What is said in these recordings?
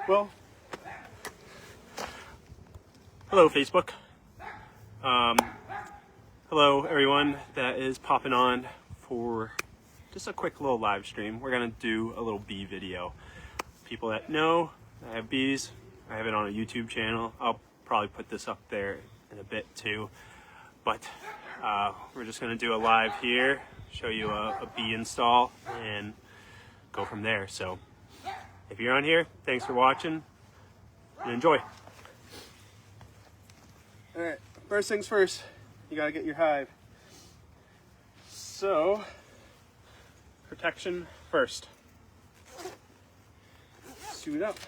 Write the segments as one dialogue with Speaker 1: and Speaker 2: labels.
Speaker 1: Well, hello Facebook. Hello everyone that is popping on for just a quick little live stream. We're gonna do a little bee video. People that know I have bees, I have it on a YouTube channel. I'll probably put this up there in a bit too. But we're just gonna do a live here, show you a bee install and go from there. So if you're on here, thanks for watching and enjoy. All right, first things first, you gotta get your hive. So, protection first. Suit up.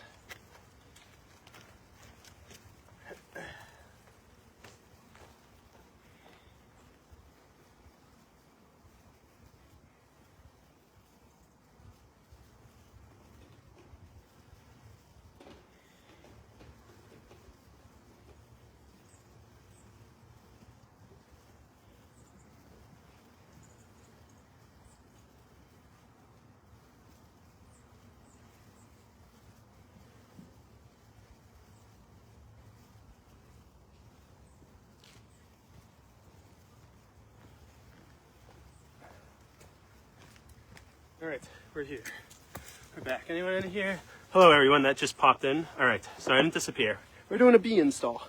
Speaker 1: All right, we're here. We're back. Anyone in here? Hello, everyone that just popped in. All right, so I didn't disappear. We're doing a bee install.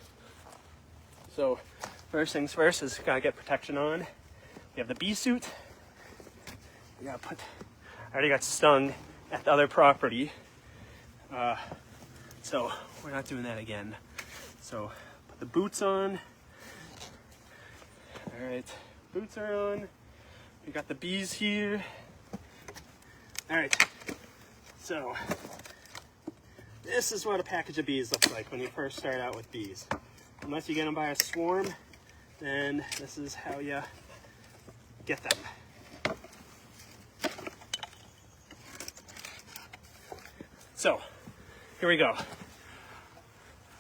Speaker 1: So, first things first is gotta get protection on. We have the bee suit. We gotta put. I already got stung at the other property, so we're not doing that again. So, put the boots on. All right, boots are on. We got the bees here. All right, so this is what a package of bees looks like when you first start out with bees. Unless you get them by a swarm, then this is how you get them. So, here we go.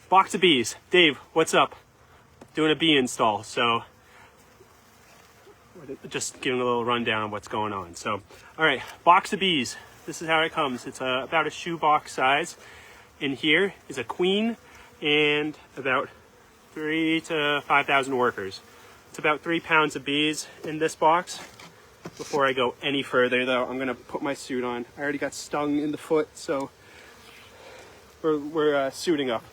Speaker 1: Box of bees. Dave, what's up? Doing a bee install, so just giving a little rundown of what's going on. So, all right, box of bees. This is how it comes. It's about a shoebox size. In here is a queen and about 3,000 to 5,000 workers. It's about 3 pounds of bees in this box. Before I go any further though, I'm gonna put my suit on. I already got stung in the foot, so we're suiting up.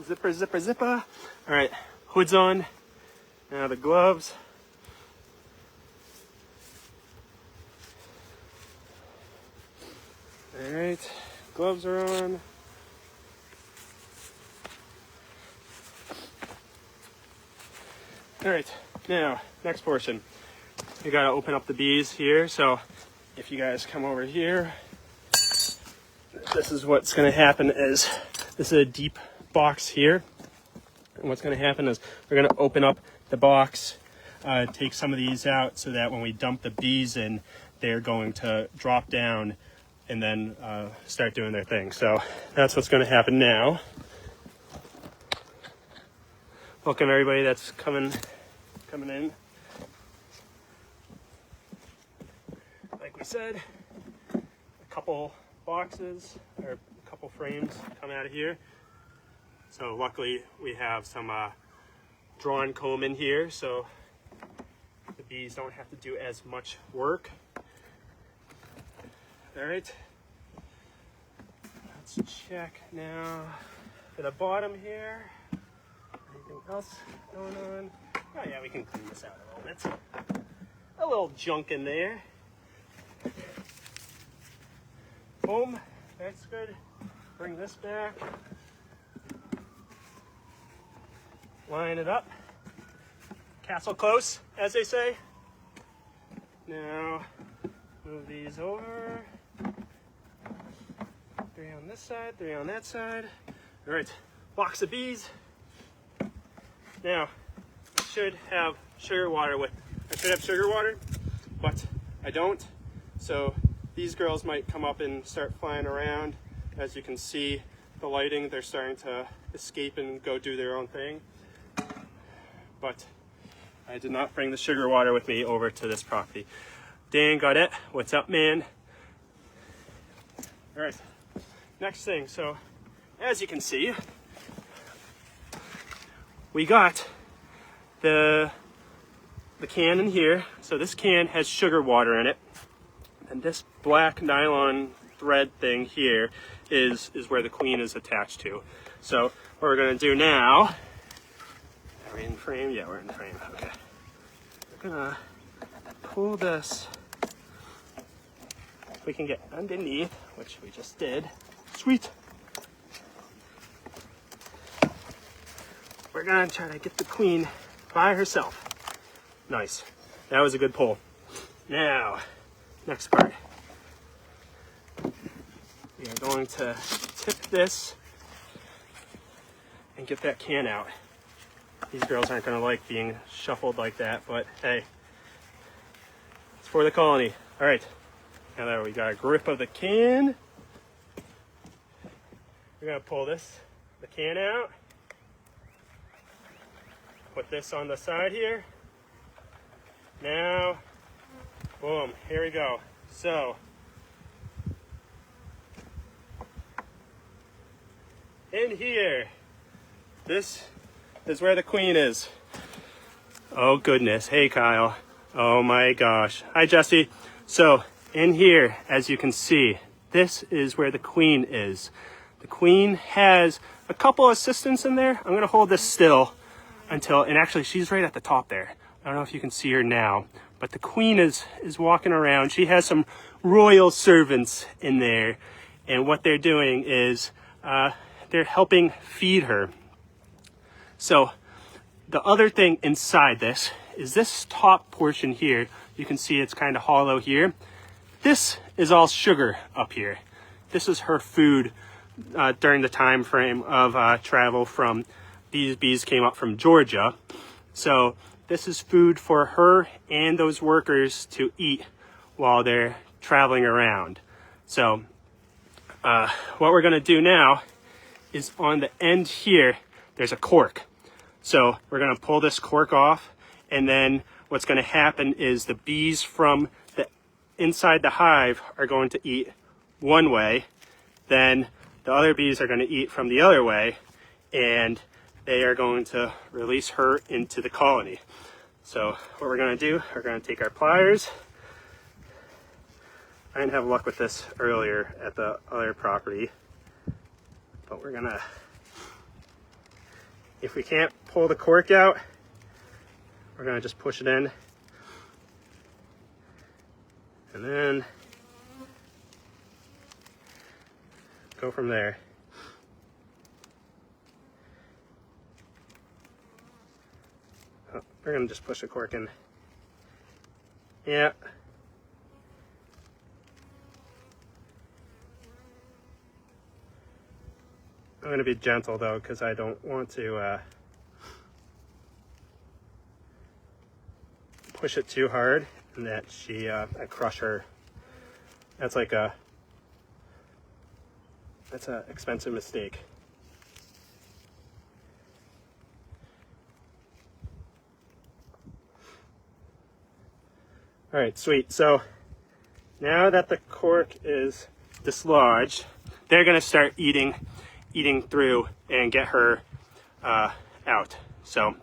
Speaker 1: Zipper, zipper, zipper. All right, hood's on. Now the gloves. All right, gloves are on. All right, now, next portion. You gotta open up the bees here. So if you guys come over here, this is what's gonna happen is, this is a deep box here, and what's going to happen is we're going to open up the box, take some of these out so that when we dump the bees in, they're going to drop down and then start doing their thing. So that's what's going to happen now. Welcome everybody that's coming in. Like we said, a couple boxes or a couple frames come out of here. So luckily we have some drawn comb in here, so the bees don't have to do as much work. All right, let's check now for the bottom here. Anything else going on? Oh yeah, we can clean this out a little bit. A little junk in there. Boom, that's good. Bring this back. Line it up. Castle close, as they say. Now, move these over. 3 on this side, 3 on that side. All right, box of bees. Now, I should have sugar water, but I don't. So these girls might come up and start flying around. As you can see, the lighting, they're starting to escape and go do their own thing. But I did not bring the sugar water with me over to this property. Dan got it. What's up, man? All right, next thing. So as you can see, we got the can in here. So this can has sugar water in it. And this black nylon thread thing here is where the queen is attached to. So what we're gonna do now, are we in frame? Yeah, we're in frame, okay. We're gonna pull this, we can get underneath, which we just did. Sweet. We're gonna try to get the queen by herself. Nice, that was a good pull. Now, next part. We are going to tip this and get that can out. These girls aren't going to like being shuffled like that, but hey, it's for the colony. All right, now that we got a grip of the can, we're going to pull the can out, put this on the side here. Now, boom, here we go. So, in here, this is where the queen is. Oh goodness, hey Kyle. Oh my gosh. Hi Jesse. So, in here, as you can see, this is where the queen is. The queen has a couple assistants in there. I'm gonna hold this still until, and actually she's right at the top there. I don't know if you can see her now, but the queen is walking around. She has some royal servants in there, and what they're doing is they're helping feed her. So the other thing inside this is this top portion here. You can see it's kind of hollow here. This is all sugar up here. This is her food during the time frame of travel from, these bees came up from Georgia. So this is food for her and those workers to eat while they're traveling around. So what we're gonna do now is on the end here, there's a cork. So we're gonna pull this cork off, and then what's gonna happen is the bees from the inside the hive are going to eat one way, then the other bees are gonna eat from the other way, and they are going to release her into the colony. So what we're gonna do, we're gonna take our pliers. I didn't have luck with this earlier at the other property, but we're gonna, if we can't pull the cork out, we're gonna just push it in, and then go from there. Oh, we're gonna just push the cork in. Yeah. I'm going to be gentle though, because I don't want to push it too hard and that I crush her. That's like that's an expensive mistake. All right, sweet. So now that the cork is dislodged, they're going to start eating through and get her out. So,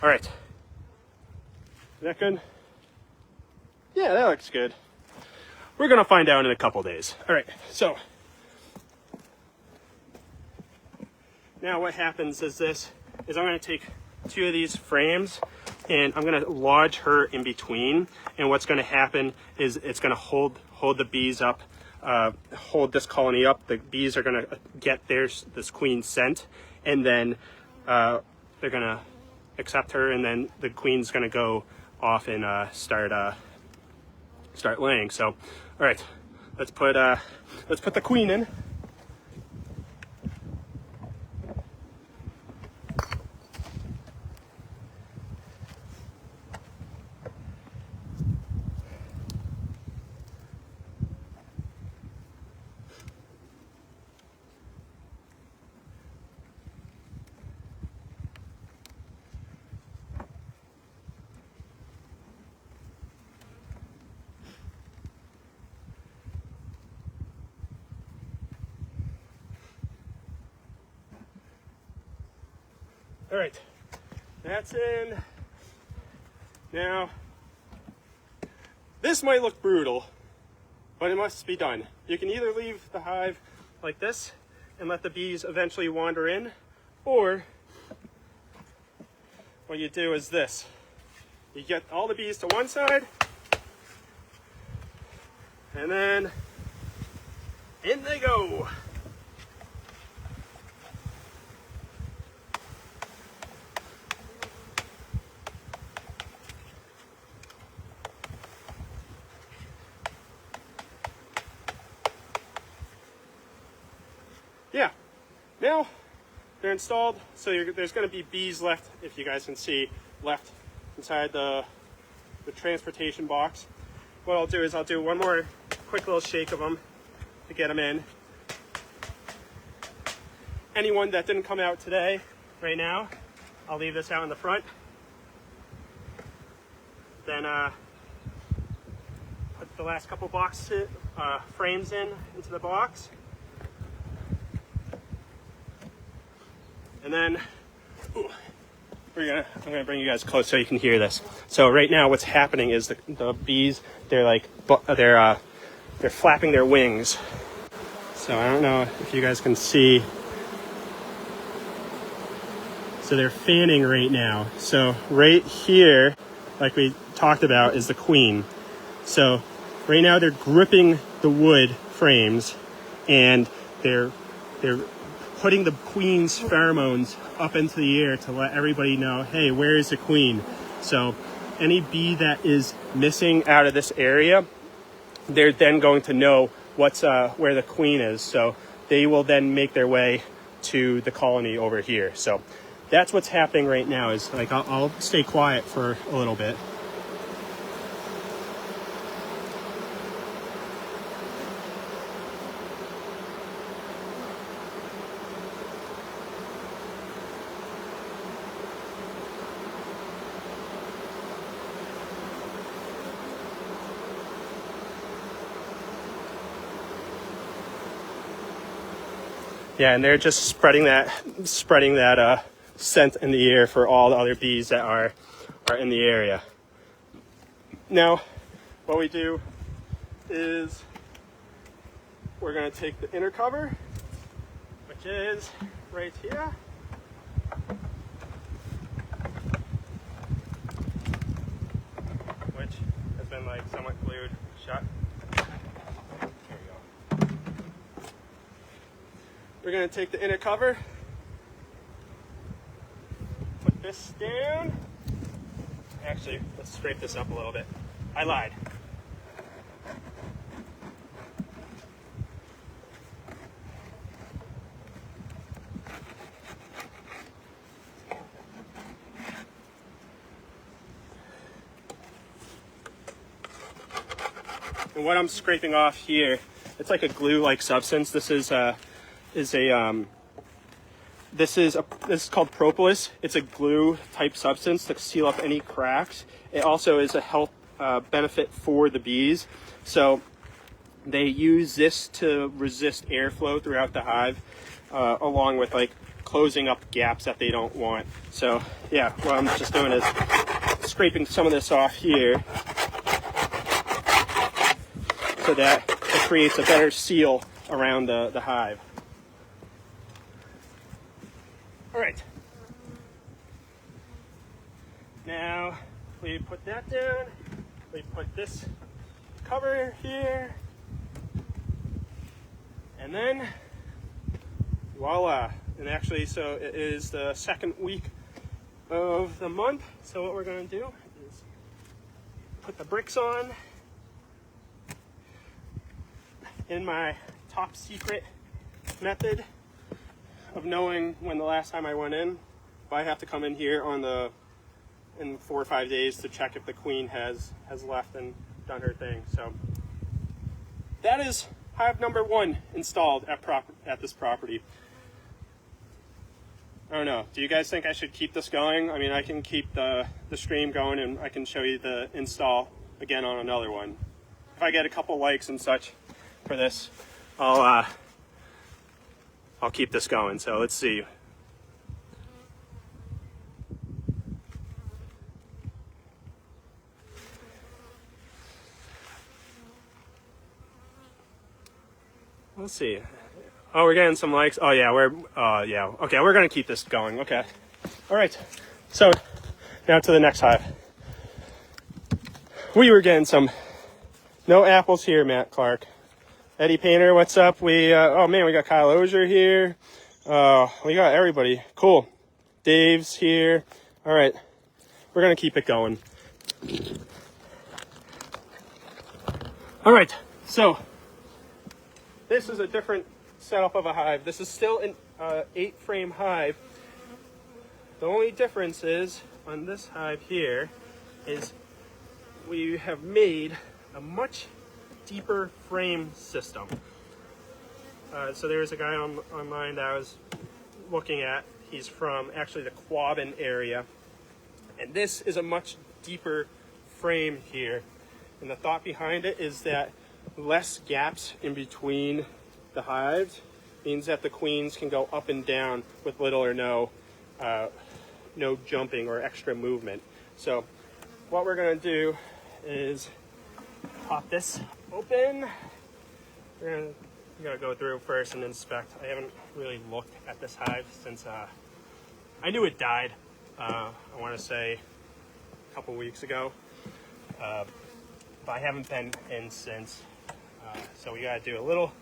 Speaker 1: all right. Is that good? Yeah, that looks good. We're gonna find out in a couple days. All right, so now what happens is I'm gonna take two of these frames and I'm gonna lodge her in between, and what's gonna happen is it's gonna hold the bees up, hold this colony up. The bees are gonna get this queen scent, and then they're gonna accept her, and then the queen's gonna go off and start laying. So, all right, let's put the queen in. All right, that's in. Now, this might look brutal, but it must be done. You can either leave the hive like this and let the bees eventually wander in, or what you do is this. You get all the bees to one side, and then in they go. Yeah, now they're installed, so there's going to be bees left, if you guys can see, left inside the transportation box. What I'll do is I'll do one more quick little shake of them to get them in. Anyone that didn't come out today, right now, I'll leave this out in the front. Then put the last couple boxes, frames into the box. And then, I'm gonna bring you guys close so you can hear this. So right now, what's happening is the bees, they're flapping their wings. So I don't know if you guys can see. So they're fanning right now. So right here, like we talked about, is the queen. So right now they're gripping the wood frames, and they're putting the queen's pheromones up into the air to let everybody know, hey, where is the queen? So any bee that is missing out of this area, they're then going to know where the queen is. So they will then make their way to the colony over here. So that's what's happening right now. Is like I'll stay quiet for a little bit. Yeah, and they're just spreading that scent in the air for all the other bees that are in the area. Now, what we do is we're going to take the inner cover, which is right here. Which has been like somewhat glued shut. We're going to take the inner cover, put this down. Actually, let's scrape this up a little bit. I lied. And what I'm scraping off here, it's like a glue-like substance. This is called propolis. It's a glue type substance to seal up any cracks. It also is a health benefit for the bees. So they use this to resist airflow throughout the hive, along with like closing up gaps that they don't want. So yeah, what I'm just doing is scraping some of this off here so that it creates a better seal around the hive. All right, now we put that down, we put this cover here, and then voila. And actually, so it is the second week of the month. So what we're going to do is put the bricks on. In my top secret method of knowing when the last time I went in, if I have to come in here in 4 or 5 days to check if the queen has left and done her thing. So that is hive number 1 installed at this property. I don't know. Do you guys think I should keep this going? I mean, I can keep the stream going and I can show you the install again on another one. If I get a couple likes and such for this, I'll keep this going. So let's see. let's see. Oh, we're getting some likes. Oh yeah, yeah. Okay, we're gonna keep this going. Okay. All right. So now to the next hive. We were getting some. No apples here, Matt Clark. Eddie Painter, what's up? Oh man, we got Kyle Ozier here. We got everybody. Cool. Dave's here. All right. We're gonna keep it going. All right. So this is a different setup of a hive. This is still an 8-frame hive. The only difference is on this hive here is we have made a much deeper frame system. So there's a guy online that I was looking at. He's from actually the Quabbin area. And this is a much deeper frame here. And the thought behind it is that less gaps in between the hives means that the queens can go up and down with little or no jumping or extra movement. So what we're going to do is pop this open. We're gonna go through first and inspect. I haven't really looked at this hive since I knew it died. I want to say a couple weeks ago, but I haven't been in since. So we gotta do a little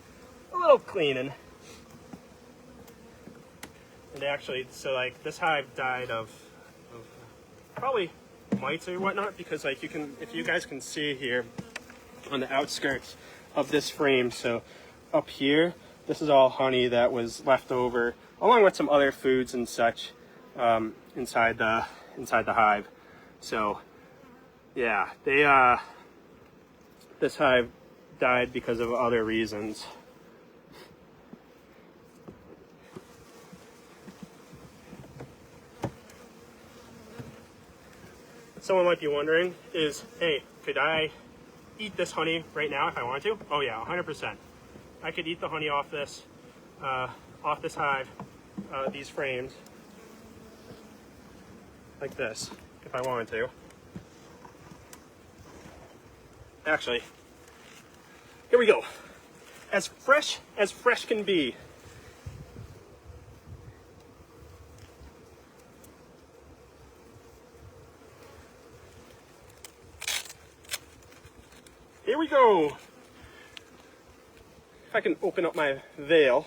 Speaker 1: cleaning. And actually, so like this hive died of probably mites or whatnot, because like if you guys can see here on the outskirts of this frame, so up here, this is all honey that was left over, along with some other foods and such inside the hive. So yeah, this hive died because of other reasons. Someone might be wondering is, hey, could I eat this honey right now if I wanted to? Oh yeah, 100%. I could eat the honey off this hive, these frames, like this, if I wanted to. Actually, here we go. As fresh can be. Here we go. If I can open up my veil.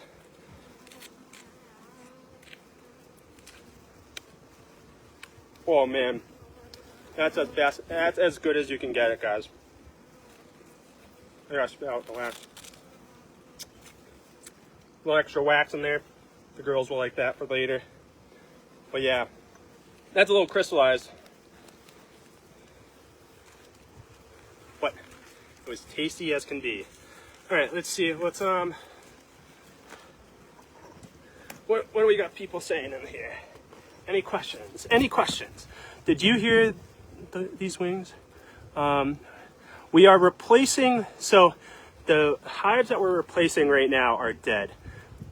Speaker 1: Oh man, that's as good as you can get it, guys. I gotta spit out the wax. A little extra wax in there. The girls will like that for later. But yeah, that's a little crystallized. But it was tasty as can be. All right, let's see. What do we got people saying in here? Any questions? Any questions? Did you hear these wings? We are replacing, so the hives that we're replacing right now are dead.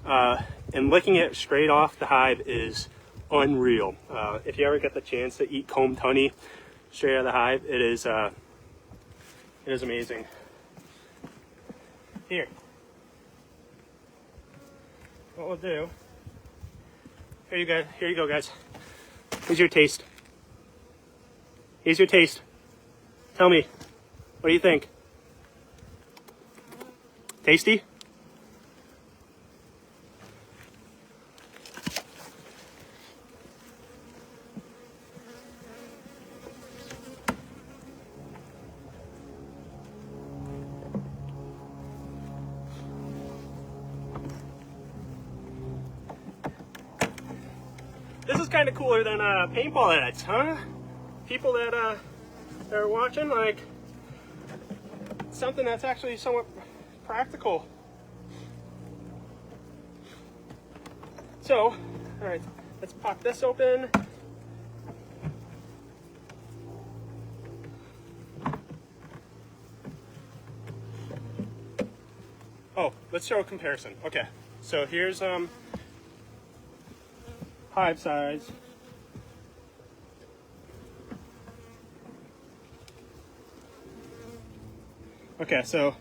Speaker 1: And licking it straight off the hive is unreal. If you ever get the chance to eat combed honey straight out of the hive, it is amazing. Here. What we'll do, here you go, guys. Here's your taste. Here's your taste. Tell me, what do you think? Tasty? This is kind of cooler than paintball heads, huh? People that are watching, like, something that's actually somewhat practical. So, all right, let's pop this open. Oh, let's show a comparison. Okay, so here's hive size. Okay, so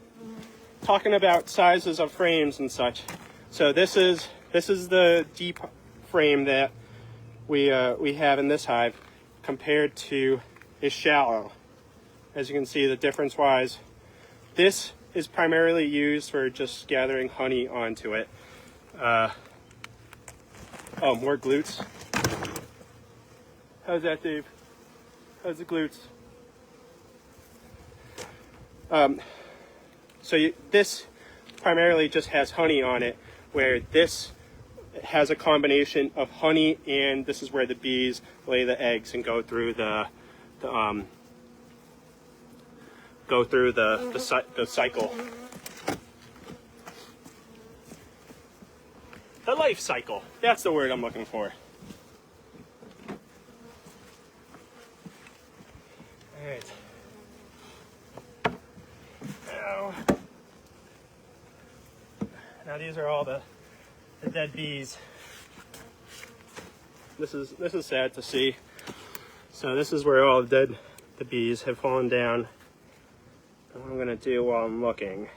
Speaker 1: talking about sizes of frames and such. So this is the deep frame that we have in this hive compared to a shallow. As you can see, the difference wise, this is primarily used for just gathering honey onto it. Oh, more glutes. How's that, Dave? How's the glutes? This primarily just has honey on it, where this has a combination of honey, and this is where the bees lay the eggs and go through the cycle. The life cycle. That's the word I'm looking for. All right. Now these are all the dead bees. This is sad to see. So this is where all the bees have fallen down. And what I'm gonna do while I'm looking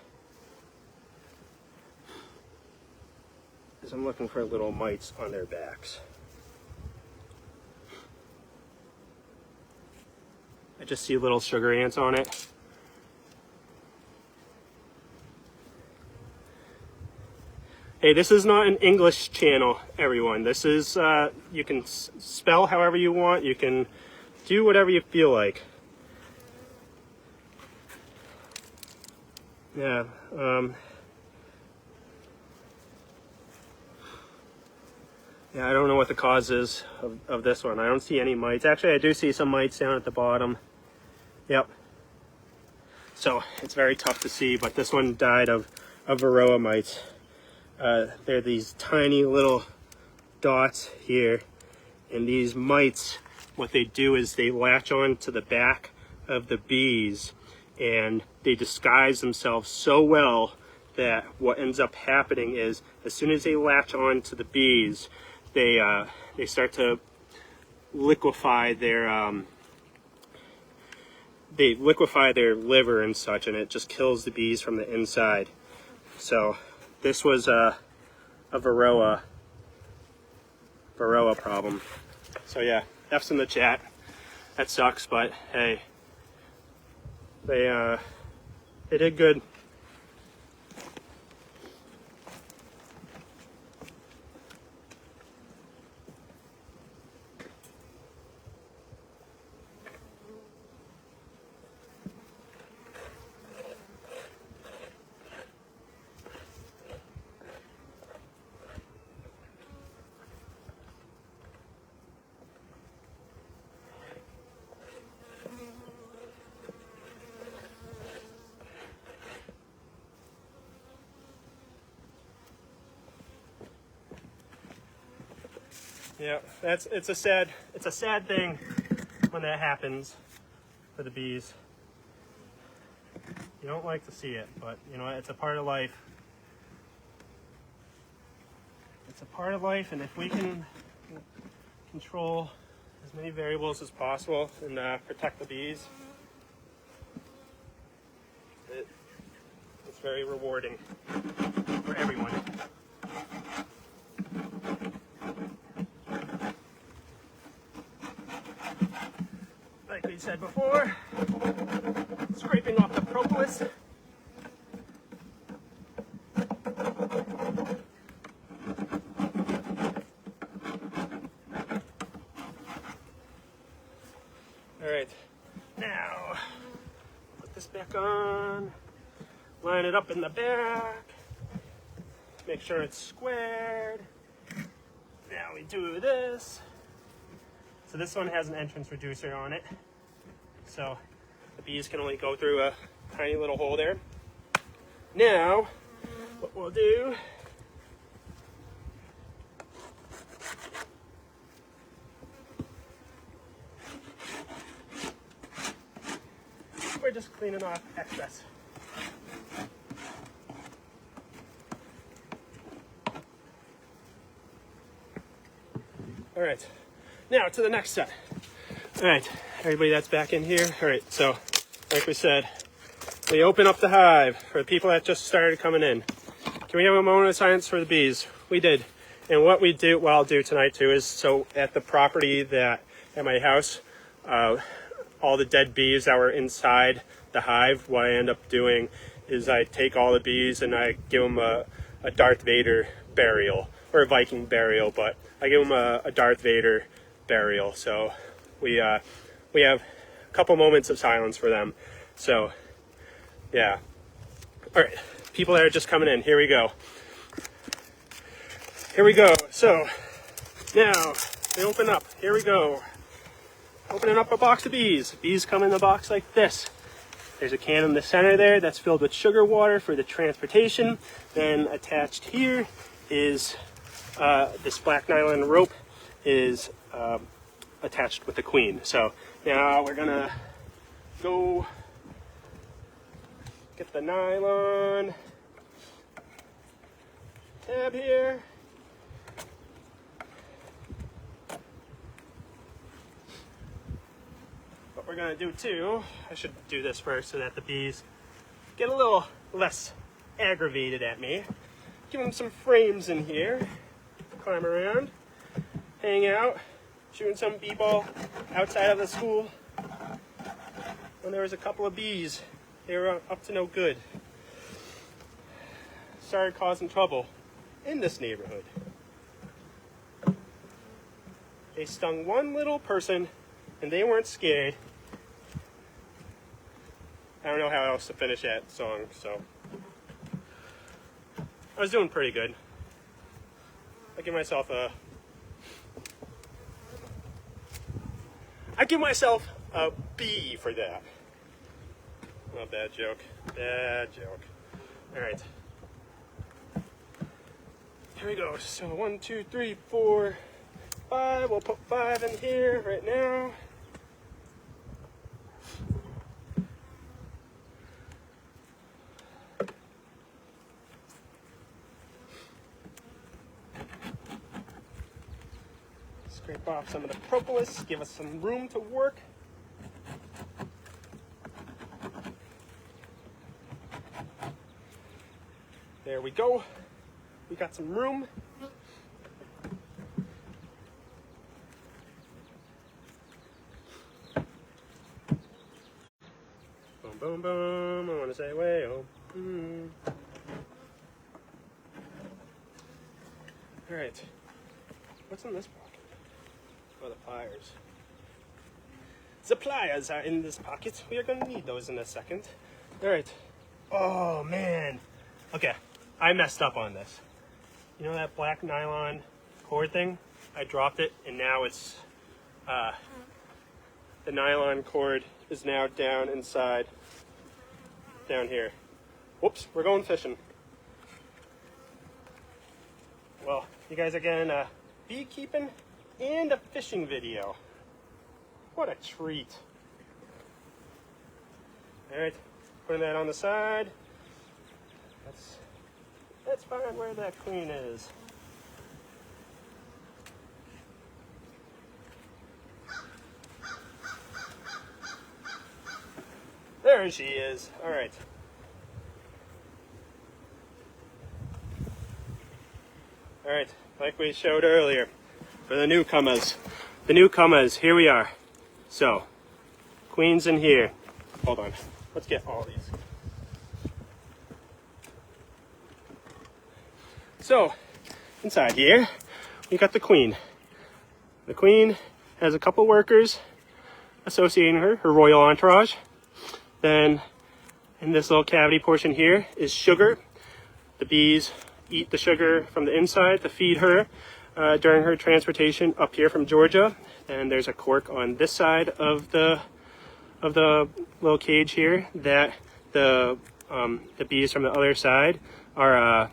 Speaker 1: is I'm looking for little mites on their backs. I just see little sugar ants on it. Hey, this is not an English channel, everyone. This is, you can spell however you want. You can do whatever you feel like. Yeah, yeah, I don't know what the cause is of this one. I don't see any mites. Actually, I do see some mites down at the bottom. Yep. So it's very tough to see, but this one died of varroa mites. They're these tiny little dots here, and these mites, what they do is they latch on to the back of the bees, and they disguise themselves so well that what ends up happening is as soon as they latch on to the bees, they start to liquefy their liver and such, and it just kills the bees from the inside. So this was a varroa problem. So yeah, F's in the chat. That sucks, but hey, they did good. Yeah, it's a sad thing when that happens for the bees. You don't like to see it, but you know, it's a part of life. It's a part of life, and if we can control as many variables as possible and protect the bees, it's very rewarding for everyone. Like we said before, scraping off the propolis. All right, now put this back on, line it up in the back, make sure it's squared. Now we do this. So this one has an entrance reducer on it, so the bees can only go through a tiny little hole there. Now, what we'll do we're just cleaning off excess. All right. Now to the next set. All right, everybody that's back in here. All right, so like we said, we open up the hive for the people that just started coming in. Can we have a moment of silence for the bees? We did. And what I'll do tonight too is, so at the property at my house, all the dead bees that were inside the hive, what I end up doing is I take all the bees and I give them a Darth Vader burial, or a Viking burial, but I give them a Darth Vader burial. So we have a couple moments of silence for them. So yeah. All right, people that are just coming in, here we go. Here we go. So now they open up. Here we go. Opening up a box of bees. Bees come in the box like this. There's a can in the center there that's filled with sugar water for the transportation. Then attached here is this black nylon rope is attached with the queen. So now we're gonna go get the nylon tab here. What we're gonna do too, I should do this first so that the bees get a little less aggravated at me. Give them some frames in here, climb around, hang out, shooting some b-ball outside of the school. When there was a couple of bees, they were up to no good. Started causing trouble in this neighborhood. They stung one little person and they weren't scared. I don't know how else to finish that song, so I was doing pretty good. I give myself a B for that. Oh, bad joke. Bad joke. All right. Here we go. So 1, 2, 3, 4, 5. We'll put 5 in here right now. Scrape off some of the propolis, give us some room to work. There we go. We got some room. Boom, boom, boom. I want to say way home. All right. What's in this pocket? Oh, the pliers. The pliers are in this pocket. We are going to need those in a second. All right. Oh, man. Okay. I messed up on this. You know that black nylon cord thing? I dropped it, and now it's, the nylon cord is now down inside, down here. Whoops, we're going fishing. Well, you guys are getting a beekeeping and a fishing video. What a treat. All right, putting that on the side. Let's find where that queen is. There she is. All right. All right, like we showed earlier, for the newcomers. The newcomers, here we are. So, queen's in here. Hold on, let's get all these. So, inside here, we got the queen. The queen has a couple workers associating her royal entourage. Then, in this little cavity portion here is sugar. The bees eat the sugar from the inside to feed her during her transportation up here from Georgia. And there's a cork on this side of the little cage here that the bees from the other side are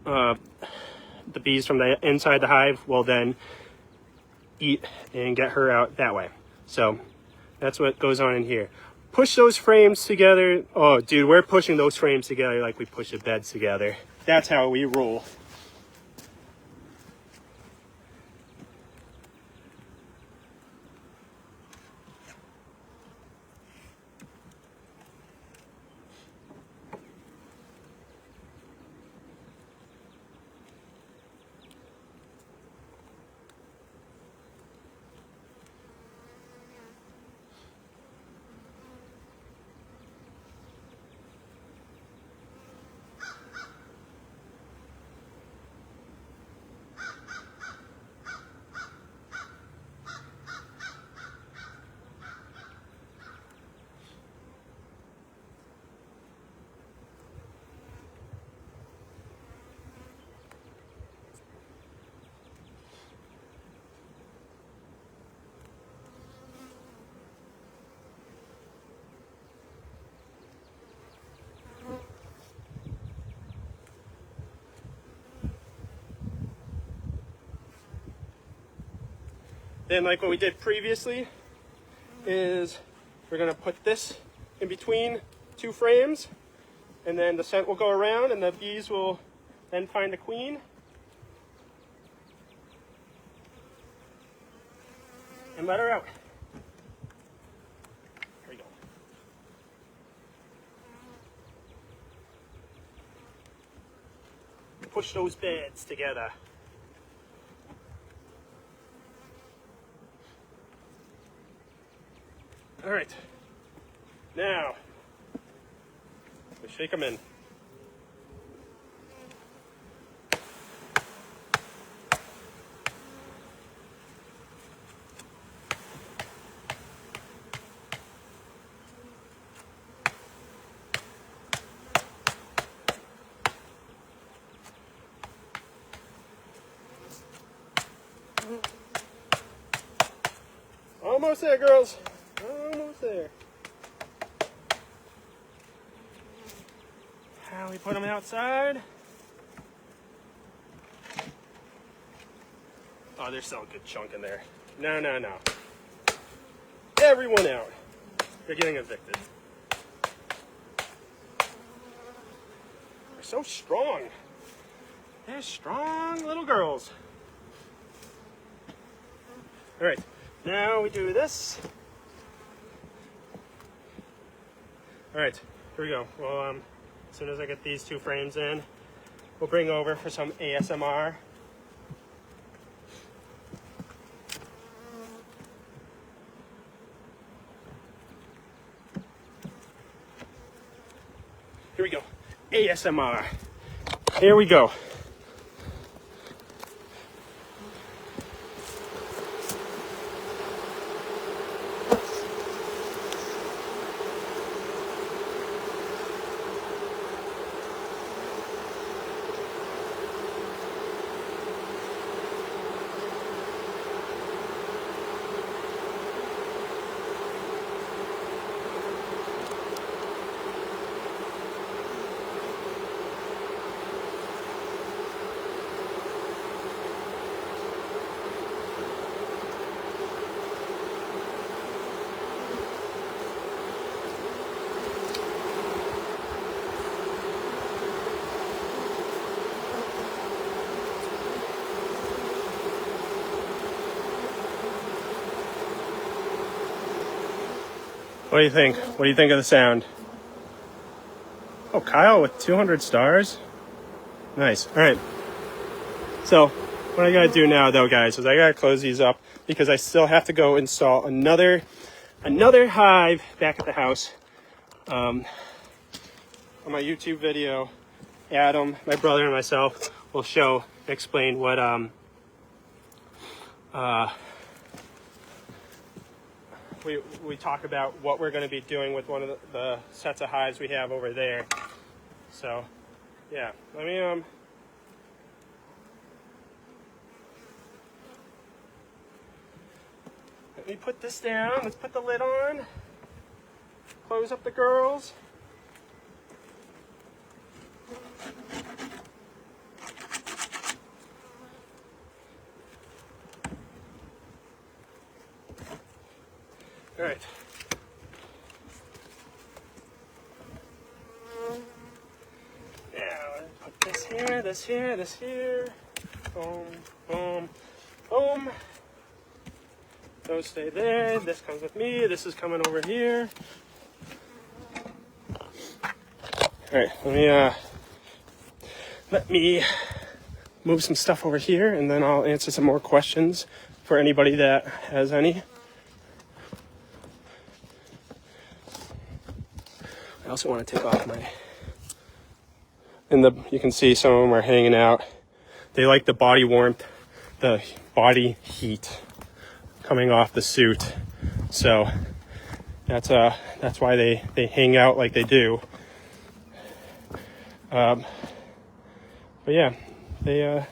Speaker 1: the bees from the inside the hive will then eat and get her out that way. So that's what goes on in here. Push those frames together. Oh, dude, we're pushing those frames together like we push the beds together. That's how we roll. Then, like what we did previously, is we're gonna put this in between 2 frames, and then the scent will go around and the bees will then find the queen. And let her out. There we go. Push those beds together. All right. Now, we shake them in. Almost there, girls. Almost there. Now we put them outside. Oh, there's still a good chunk in there. No, no, no. Everyone out. They're getting evicted. They're so strong. They're strong little girls. All right. Now we do this. All right, here we go. Well, as soon as I get these 2 frames in, we'll bring over for some ASMR. Here we go, ASMR. Here we go. What do you think? What do you think of the sound? Oh, Kyle with 200 stars. Nice. All right. So what I gotta do now, though, guys, is I gotta close these up because I still have to go install another hive back at the house. On my YouTube video, Adam, my brother, and myself will explain what we talk about what we're going to be doing with one of the sets of hives we have over there. So, yeah, let me put this down. Let's put the lid on. Close up the girls. All right. Now, put this here, this here, this here. Boom, boom, boom. Those stay there. This comes with me. This is coming over here. All right, let me move some stuff over here, and then I'll answer some more questions for anybody that has any. I also want to take off you can see some of them are hanging out. They like the body warmth, the body heat coming off the suit. So that's why they hang out like they do. But yeah, they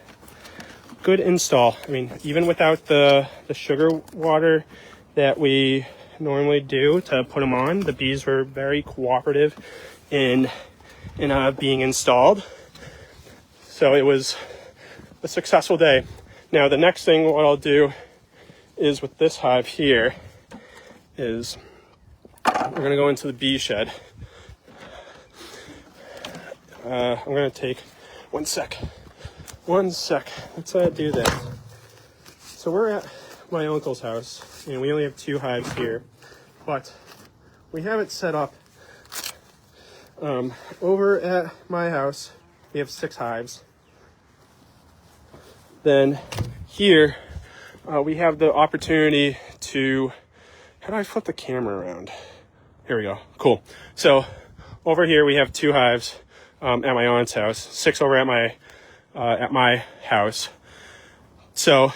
Speaker 1: good install. I mean, even without the sugar water that we normally do to put them on, the bees were very cooperative in being installed. So it was a successful day. Now the next thing what I'll do is with this hive here is we're going to go into the bee shed. I'm going to take one sec. Let's do this. So we're at my uncle's house, and we only have 2 hives here, but we have it set up. Over at my house, we have 6 hives. Then here, we have the opportunity to, how do I flip the camera around? Here we go. Cool. So over here we have 2 hives at my aunt's house, 6 over at my house. So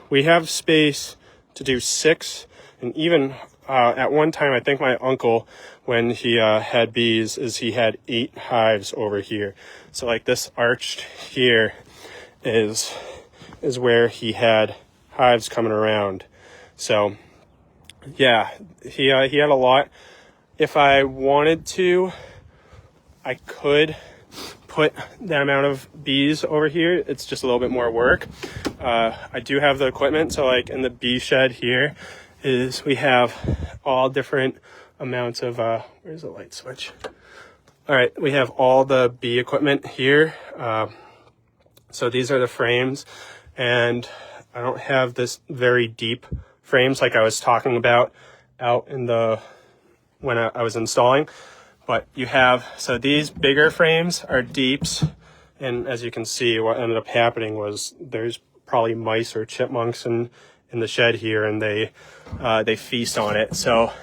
Speaker 1: we have space to do 6, and even at one time, I think my uncle, when he had bees, he had 8 hives over here. So like this arched here is where he had hives coming around. So yeah, he had a lot. If I wanted to, I could put that amount of bees over here. It's just a little bit more work. I do have the equipment. So like in the bee shed here is we have all different amounts of, where's the light switch? All right, we have all the bee equipment here. So these are the frames, and I don't have this very deep frames like I was talking about out in when I was installing. But you have, so these bigger frames are deeps, and as you can see, what ended up happening was there's probably mice or chipmunks in the shed here, and they feast on it. So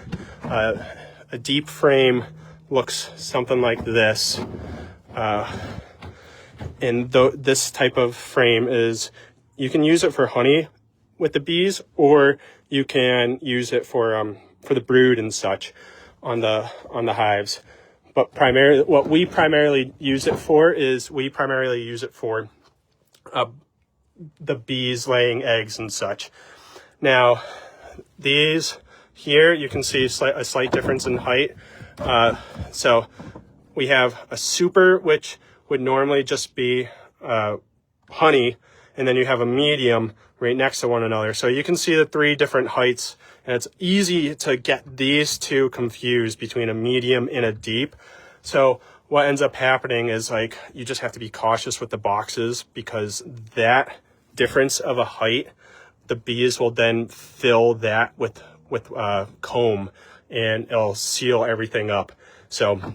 Speaker 1: a deep frame looks something like this. And this type of frame is, you can use it for honey with the bees, or you can use it for the brood and such on the hives. But primarily, what we primarily use it for is the bees laying eggs and such. Now, these here, you can see a slight difference in height. So we have a super, which would normally just be honey, and then you have a medium right next to one another. So you can see the 3 different heights, and it's easy to get these 2 confused between a medium and a deep. So what ends up happening is, like, you just have to be cautious with the boxes, because that difference of a height, the bees will then fill that with comb, and it'll seal everything up. So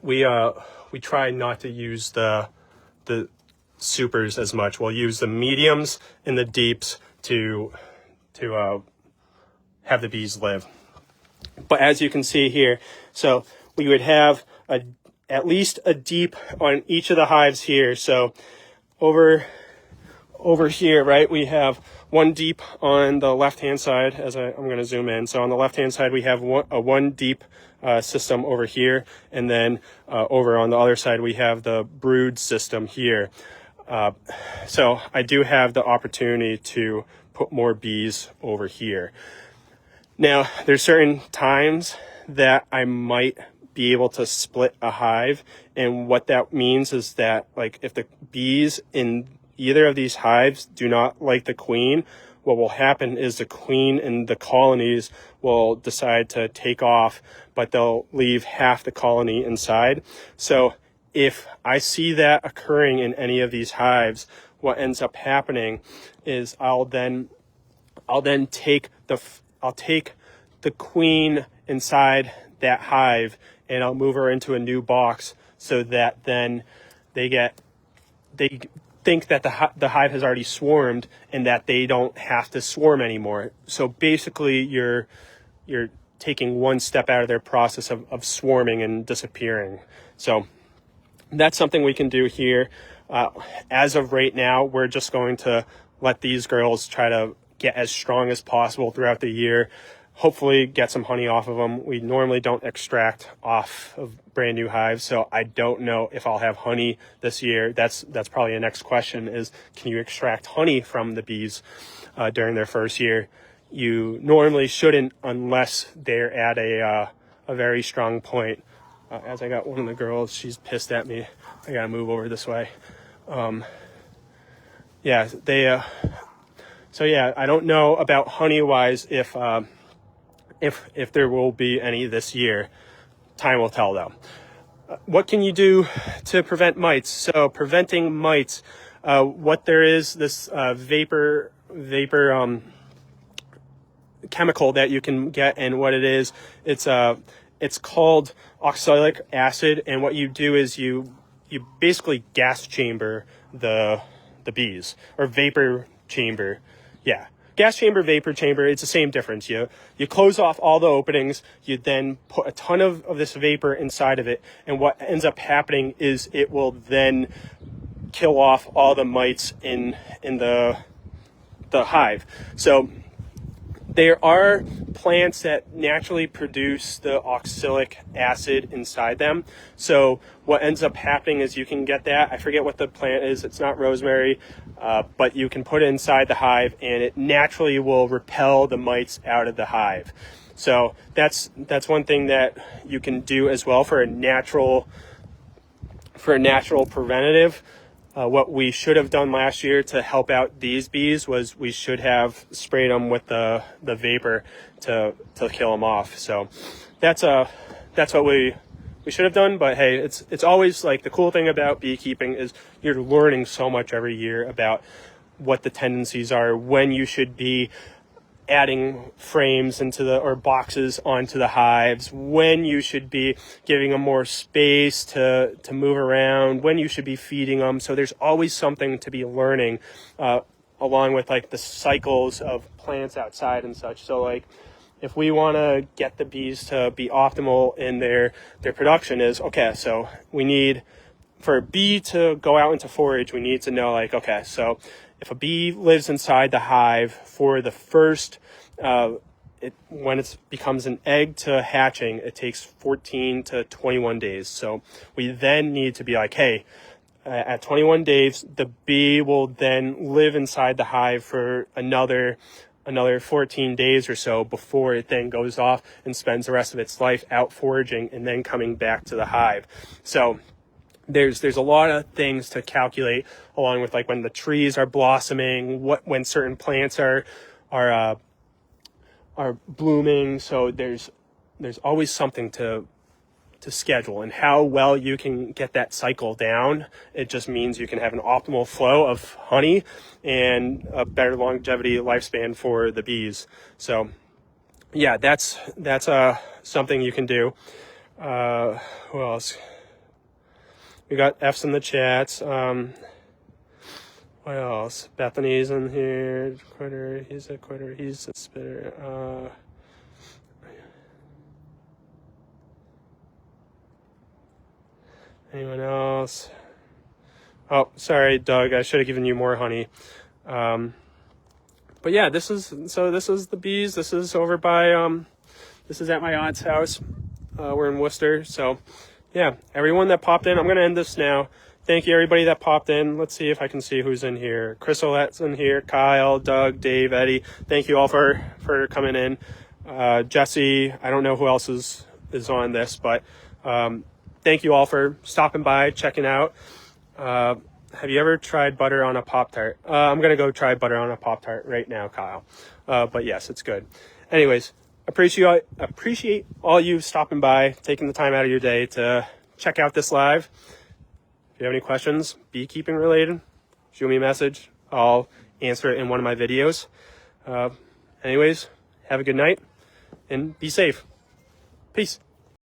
Speaker 1: we try not to use the supers as much. We'll use the mediums and the deeps to have the bees live. But as you can see here, so we would have at least a deep on each of the hives here. So over here, right, we have 1 deep on the left-hand side, as I'm going to zoom in. So on the left-hand side, we have one deep system over here, and then over on the other side, we have the brood system here. So I do have the opportunity to put more bees over here. Now, there's certain times that I might be able to split a hive, and what that means is that, like, if the bees in either of these hives do not like the queen, what will happen is the queen and the colonies will decide to take off, but they'll leave half the colony inside. So if I see that occurring in any of these hives, what ends up happening is I'll take the queen inside that hive, and I'll move her into a new box, so that then they think that the hive has already swarmed, and that they don't have to swarm anymore. So basically you're taking one step out of their process of swarming and disappearing. So that's something we can do here. As of right now, we're just going to let these girls try to get as strong as possible throughout the year. Hopefully get some honey off of them. We normally don't extract off of brand new hives, so I don't know if I'll have honey this year. That's probably the next question is, can you extract honey from the bees during their first year? You normally shouldn't, unless they're at a very strong point. As I got one of the girls, she's pissed at me. I gotta move over this way. So yeah, I don't know about honey wise if there will be any this year. Time will tell though. What can you do to prevent mites? So preventing mites, what there is this vapor chemical that you can get, and what it is, it's called oxalic acid, and what you do is you basically gas chamber the bees, or vapor chamber. Yeah, gas chamber, vapor chamber, it's the same difference. You close off all the openings, you then put a ton of this vapor inside of it, and what ends up happening is it will then kill off all the mites in the hive. So there are plants that naturally produce the oxalic acid inside them. So what ends up happening is you can get that. I forget what the plant is. It's not rosemary, but you can put it inside the hive, and it naturally will repel the mites out of the hive. So that's one thing that you can do as well for a natural preventative. What we should have done last year to help out these bees was we should have sprayed them with the vapor to kill them off. So that's what we should have done. But hey, it's always like the cool thing about beekeeping is you're learning so much every year about what the tendencies are, when you should be adding frames or boxes onto the hives, when you should be giving them more space to move around, when you should be feeding them. So there's always something to be learning, along with like the cycles of plants outside and such. So like if we want to get the bees to be optimal in their production is, okay, so we need, for a bee to go out into forage, we need to know like, okay, so if a bee lives inside the hive for the first, when it becomes an egg to hatching, it takes 14 to 21 days. So we then need to be like, hey, at 21 days, the bee will then live inside the hive for another 14 days or so before it then goes off and spends the rest of its life out foraging and then coming back to the hive. So there's a lot of things to calculate, along with like when the trees are blossoming, when certain plants are blooming. So there's always something to schedule, and how well you can get that cycle down. It just means you can have an optimal flow of honey and a better longevity lifespan for the bees. So yeah, that's something you can do. Who else? We got F's in the chats. What else? Bethany's in here. Quitter. He's a quitter. He's a spitter. Anyone else? Oh, sorry, Doug. I should have given you more honey. But yeah, this is the bees. This is over by this is at my aunt's house. We're in Worcester. So yeah, everyone that popped in, I'm gonna end this now. Thank you, everybody that popped in. Let's see if I can see who's in here. Chris Olette's in here. Kyle, Doug, Dave, Eddie. Thank you all for coming in. Jesse, I don't know who else is on this, but thank you all for stopping by, checking out. Have you ever tried butter on a Pop-Tart? I'm gonna go try butter on a Pop-Tart right now, Kyle. But yes, it's good. Anyways, appreciate all you stopping by, taking the time out of your day to check out this live. If you have any questions, beekeeping related, shoot me a message. I'll answer it in one of my videos. Anyways, have a good night and be safe. Peace.